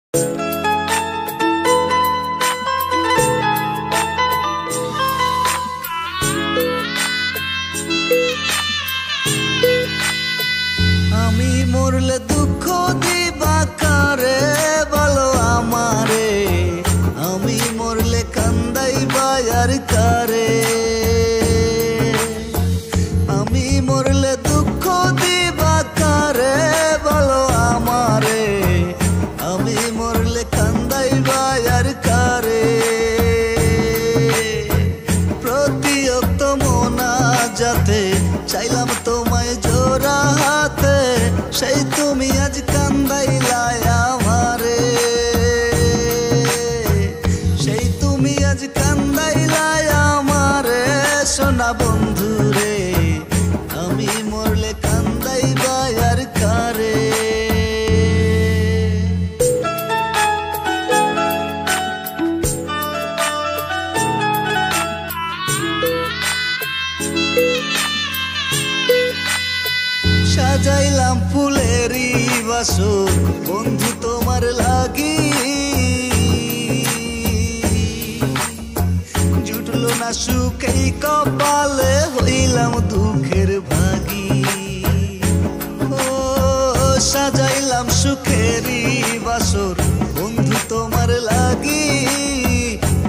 আমি মরলে দুঃখ দিবা কারে বলো আমারে, আমি মরলে কান্দাইবা আর কারে। আমি মরলে দুঃখ দিবা কারে বলো আমারে, আমি মরলে কান্দাইবা আর কারে। প্রতিয়ত মোনাজাতে চাইলাম তোমায় জোড়া হাতে, সেই তুমি আজ কান্দাইলা আমারে, সেই তুমি আজ কান্দাইলা আমারে সোনা বন্ধুরে। আমি মরলে কান্দাইবা আর কারে। সাজাইলাম ফুলেরই বাসর বন্ধু তোমার লাগি, জুটলো না সুখেই কপালে হইলাম দুঃখের ভাগী। ও সাজাইলাম সুখেরই বাসর বন্ধু তোমার লাগি,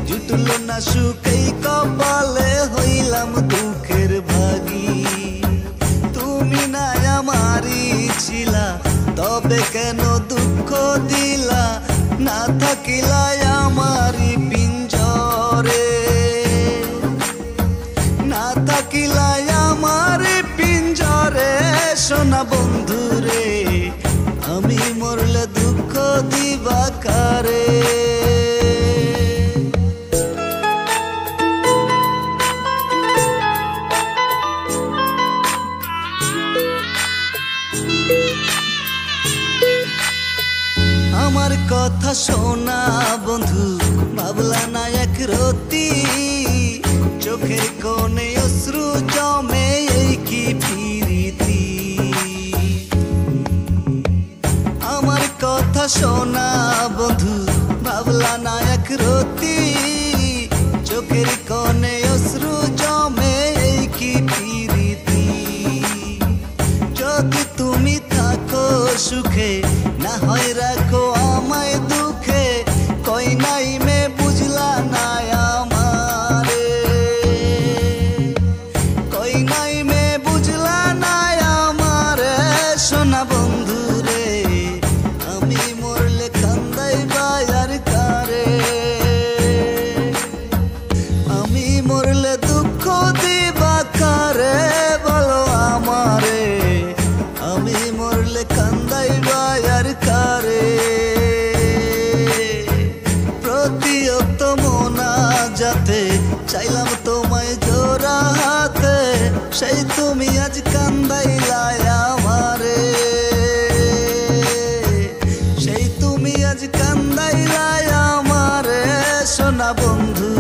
জুটলো না সুখেই কপালে হইলাম দুঃখের ভাগী। তুমি না আমারই ছিলা তবে কেন দুঃখ দিলা, না থাকিলা আমারই পিঞ্জরে, না থাকিলা আমারই পিঞ্জরে সোনা বন্ধুরে। আমি মরলে দুঃখ দিবা কারে। আমার কথা শোনা বন্ধু ভাবলা না এক রতি, চোখের কোণে অশ্রু জমে এই কি প্রীতি। আমার কথা শোনা বন্ধু ভাবলা না এক রতি, চোখের কোণে অশ্রু জমে এই কি প্রীতি। যদি তুমি থাকো সুখে না হয় রাখো আমায় দুঃখে, কই নাই মে বুঝলা না আমারে, কই নাই মে বুঝলা না আমারে সোনা বন্ধুরে। আমি মরলে কান্দাইবা আর কারে, আমি মরলে দুঃখ দিবা কারে বলো আমারে, আমি মরলে কান্দাইবা আর কারে। প্রতিয়ত মোনাজাতে চাইলাম তোমায় জোড়া হাতে, সেই তুমি আজ কান্দাইলা আমারে, সেই তুমি আজ কান্দাইলা আমারে সোনা বন্ধু।